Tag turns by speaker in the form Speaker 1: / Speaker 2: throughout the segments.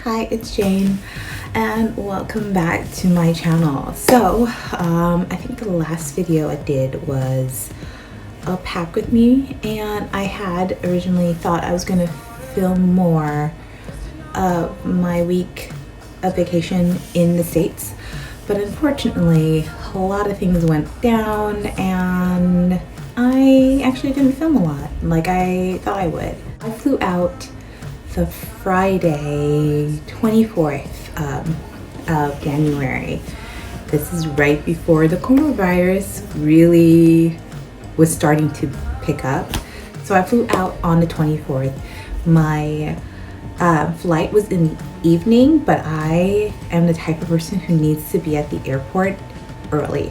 Speaker 1: Hi, it's Jane and welcome back to my channel. So I think the last video I did was a pack with me, and I had originally thought I was going to film more of my week of vacation in the States, but unfortunately a lot of things went down and I actually didn't film a lot like I thought I would. I flew out the Friday 24th of January. This is right before the coronavirus really was starting to pick up. So I flew out on the 24th. My flight was in the evening, but I am the type of person who needs to be at the airport early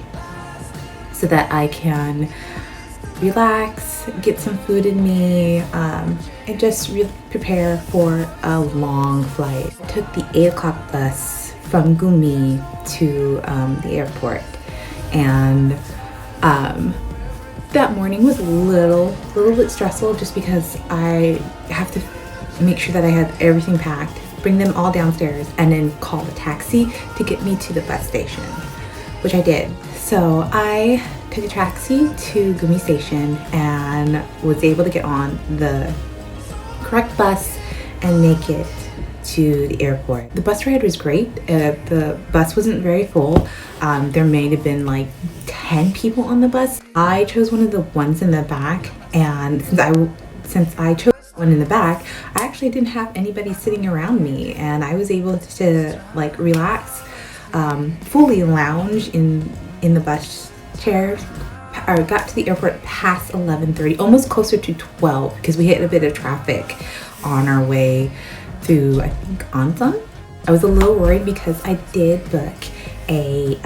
Speaker 1: so that I can relax, get some food in me, and just prepare for a long flight. I took the 8 o'clock bus from Gumi to the airport, and that morning was a little bit stressful just because I have to make sure that I had everything packed, bring them all downstairs, and then call a taxi to get me to the bus station, which I did. So I took a taxi to Gumi Station and was able to get on the correct bus and make it to the airport. The bus ride was great. The bus wasn't very full. There may have been like 10 people on the bus. I chose one of the ones in the back, and since I chose one in the back, I actually didn't have anybody sitting around me, and I was able to like relax, fully lounge in the bus chair. I got to the airport past 11:30, almost closer to 12, because we hit a bit of traffic on our way through, I think, Ansan. I was a little worried because I did book a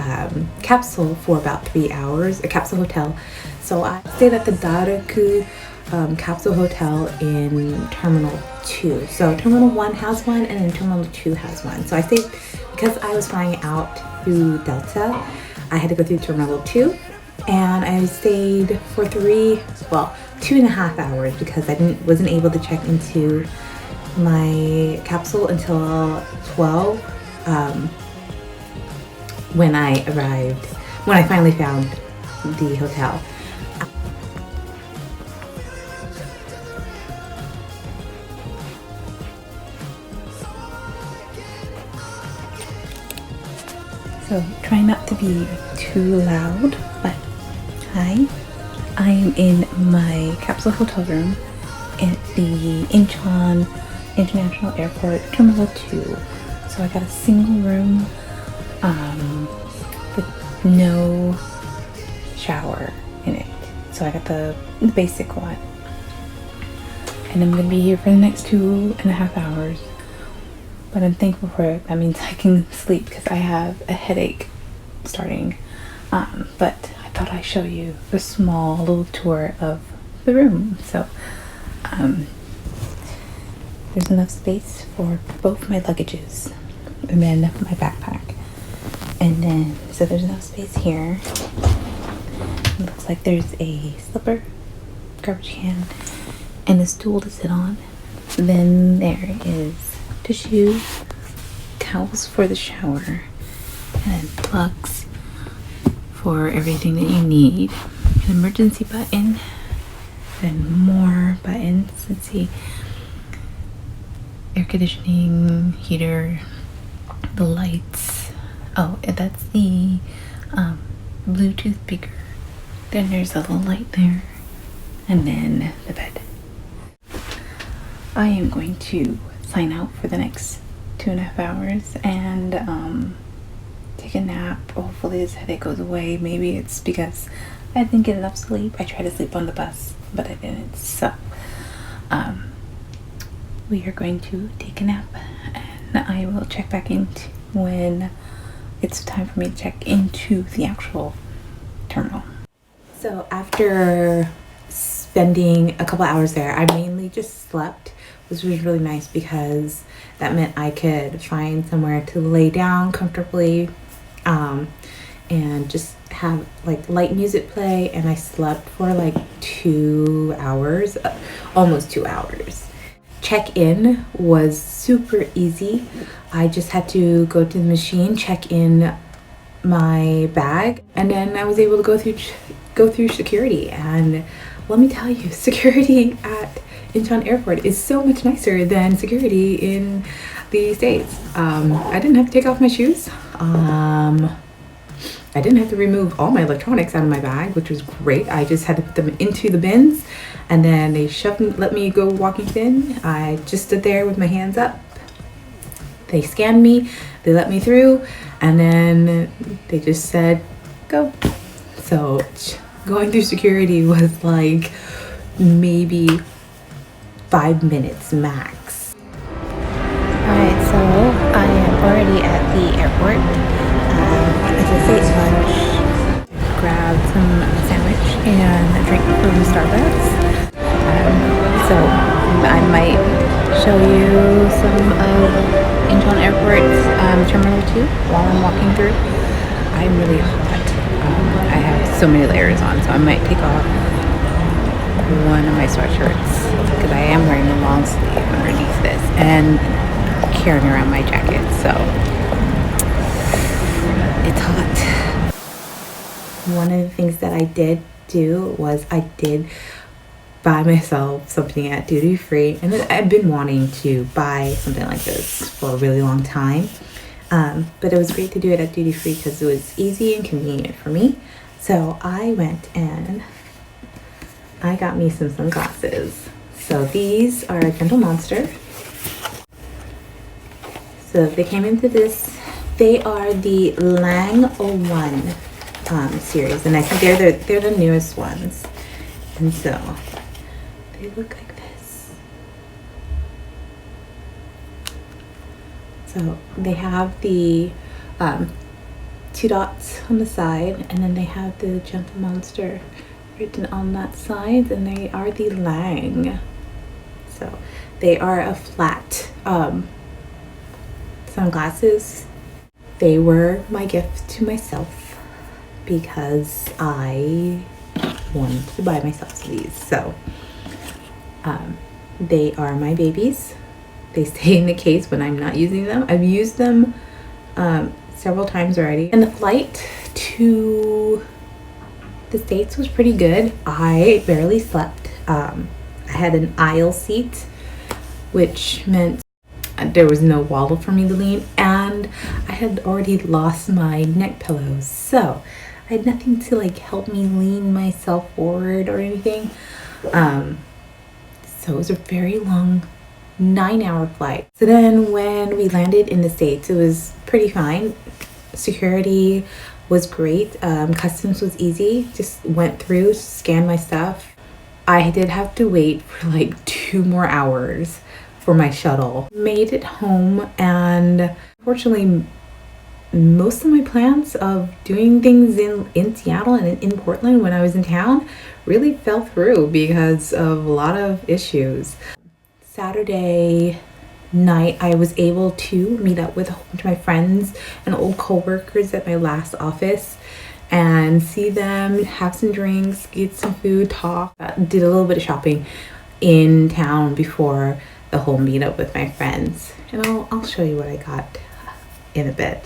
Speaker 1: capsule for about 3 hours, a capsule hotel. So I stayed at the Daraku capsule hotel in Terminal 2. So Terminal 1 has one, and then Terminal 2 has one. So I stayed, because I was flying out through Delta, I had to go through Terminal 2, and I stayed for 2.5 hours because I wasn't able to check into my capsule until 12 when I finally found the hotel. So try not to be too loud, but hi, I am in my capsule hotel room at the Incheon International Airport, Terminal 2. So I got a single room with no shower in it. So I got the basic one. And I'm gonna be here for the next 2.5 hours. But I'm thankful for it. That means I can sleep because I have a headache starting. But I thought I'd show you a small little tour of the room. So there's enough space for both my luggages and then my backpack. And then, so there's enough space here. It looks like there's a slipper, garbage can, and a stool to sit on. Then there is tissue, towels for the shower, and plugs for everything that you need. An emergency button, then more buttons. Let's see, air conditioning, heater, the lights. Oh, and that's the Bluetooth speaker. Then there's a little light there, and then the bed. I am going to sign out for the next 2.5 hours and take a nap. Hopefully this headache goes away. Maybe it's because I didn't get enough sleep. I tried to sleep on the bus, but I didn't. So we are going to take a nap, and I will check back in when it's time for me to check into the actual terminal. So after spending a couple hours there, I mainly just slept, which was really nice because that meant I could find somewhere to lay down comfortably and just have like light music play, and I slept for like 2 hours, almost 2 hours. check-in was super easy. I just had to go to the machine, check in my bag, and then I was able to go through security. And let me tell you, security at Incheon Airport is so much nicer than security in the States. I didn't have to take off my shoes. I didn't have to remove all my electronics out of my bag, which was great. I just had to put them into the bins, and then they let me go walking in. I just stood there with my hands up. They scanned me, they let me through, and then they just said, go. So going through security was like maybe 5 minutes max.
Speaker 2: Alright, so I am already at the airport. I just ate lunch, grabbed some sandwich and a drink from Starbucks. So I might show you some of Incheon Airport's Terminal 2 while I'm walking through. I'm really hot. I have so many layers on, so I might take off one of my sweatshirts because I am wearing a long sleeve underneath this and carrying around my jacket, so it's hot.
Speaker 1: One of the things that I did do was I did buy myself something at duty free, and I've been wanting to buy something like this for a really long time, but it was great to do it at duty free because it was easy and convenient for me. So I went and I got me some sunglasses. So these are Gentle Monster. So they came into this. They are the Lang 01 series, and I think they're the newest ones. And so they look like this. So they have the 2 dots on the side, and then they have the Gentle Monster written on that side, and they are the Lang. So they are a flat sunglasses. They were my gift to myself because I wanted to buy myself some of these. So they are my babies. They stay in the case when I'm not using them. I've used them several times already. And the flight to the States was pretty good. I barely slept. I had an aisle seat, which meant there was no wall for me to lean, and I had already lost my neck pillows, so I had nothing to like help me lean myself forward or anything. So it was a very long 9-hour flight. So then when we landed in the States, it was pretty fine. Security was great. Customs was easy. Just went through, scanned my stuff. I did have to wait for like 2 more hours for my shuttle. Made it home, and unfortunately most of my plans of doing things in Seattle and in Portland when I was in town really fell through because of a lot of issues. Saturday night I was able to meet up with a whole bunch of my friends and old co-workers at my last office and see them, have some drinks, get some food, talk. Did a little bit of shopping in town before the whole meetup with my friends, and I'll show you what I got in a bit.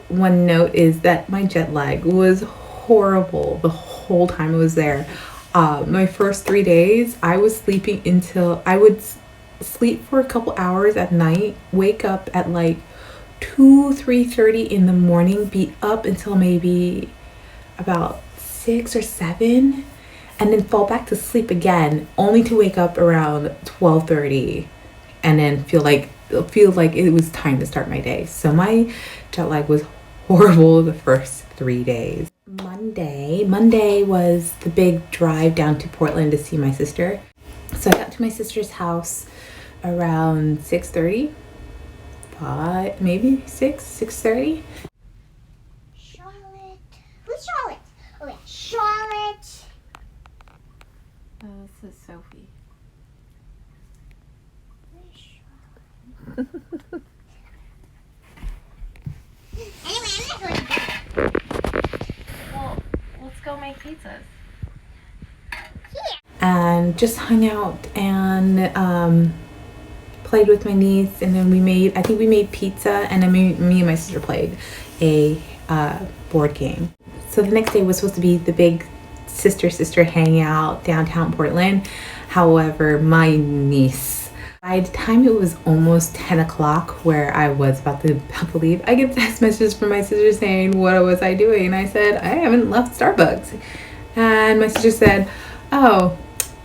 Speaker 1: One note is that my jet lag was horrible the whole time I was there. My first 3 days I was sleeping until I would sleep for a couple hours at night, wake up at like 3:30 in the morning, be up until maybe about 6 or 7, and then fall back to sleep again, only to wake up around 12:30 and then feel like it was time to start my day. So my jet lag was horrible the first 3 days. Monday was the big drive down to Portland to see my sister. So I got to my sister's house around 6:30, maybe 6:30.
Speaker 3: Charlotte. Who's Charlotte? Oh yeah, Charlotte.
Speaker 2: Oh, this is Sophie.
Speaker 3: Where's Charlotte? Anyway, I'm not going to
Speaker 2: Well, let's go make pizzas.
Speaker 3: here.
Speaker 1: And and just hung out and played with my niece. And then I think we made pizza, and then me and my sister played a board game. So the next day was supposed to be the big sister hangout downtown Portland. However, my niece, by the time it was almost 10 o'clock where I was about to leave, I get text messages from my sister saying, what was I doing? And I said, I haven't left Starbucks. And my sister said, oh,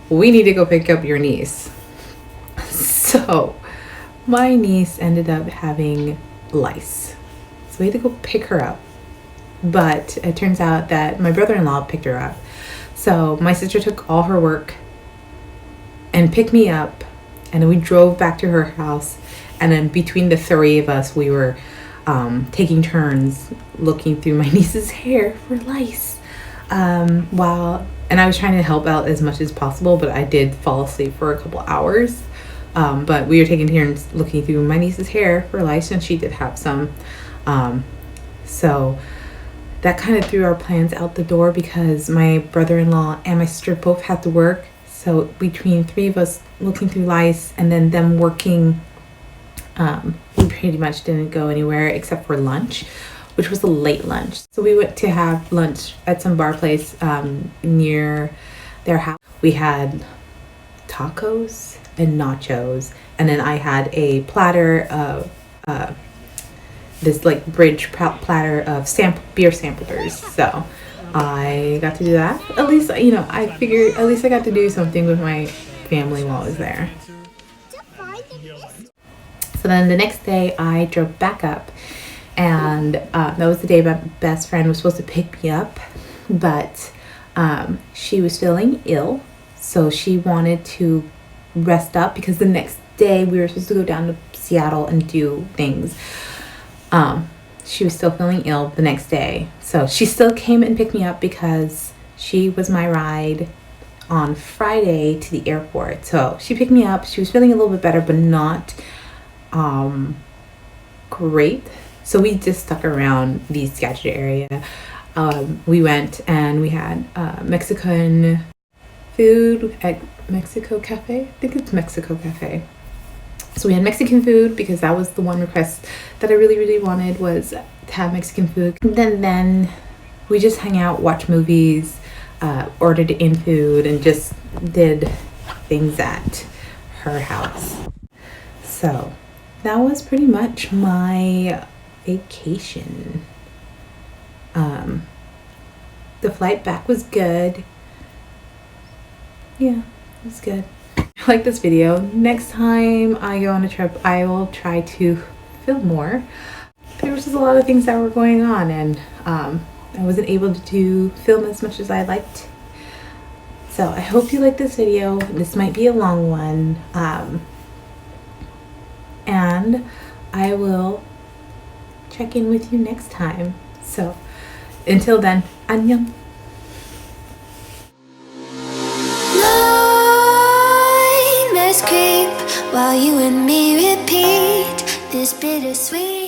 Speaker 1: we need to go pick up your niece. So my niece ended up having lice. So we had to go pick her up. But it turns out that my brother-in-law picked her up. So my sister took all her work and picked me up, and then we drove back to her house. And then between the three of us, we were taking turns looking through my niece's hair for lice. And I was trying to help out as much as possible, but I did fall asleep for a couple hours. But we were taking turns looking through my niece's hair for lice, and she did have some. So that kind of threw our plans out the door because my brother-in-law and my sister both had to work. So between three of us looking through lice and then them working, we pretty much didn't go anywhere except for lunch, which was a late lunch. So we went to have lunch at some bar place near their house. We had tacos and nachos, and then I had a platter of this like bridge platter of beer samplers. So I got to do that. At least, you know, I figured at least I got to do something with my family while I was there. So then the next day I drove back up, and that was the day my best friend was supposed to pick me up, but she was feeling ill, so she wanted to rest up because the next day we were supposed to go down to Seattle and do things. She was still feeling ill the next day, so she still came and picked me up because she was my ride on Friday to the airport. So she picked me up. She was feeling a little bit better, but not great. So we just stuck around the Skagit area. We went and we had Mexican food at Mexico Cafe. I think it's Mexico Cafe. So we had Mexican food because that was the one request that I really wanted, was to have Mexican food. And then we just hung out, watched movies, ordered in food, and just did things at her house. So that was pretty much my vacation. The flight back was good. Yeah, it was good. I like this video. Next time I go on a trip, I will try to film more. There was just a lot of things that were going on, and I wasn't able to film as much as I liked. So I hope you like this video. This might be a long one. And I will check in with you next time. So until then, 안녕.
Speaker 4: Creep while you and me repeat this bittersweet.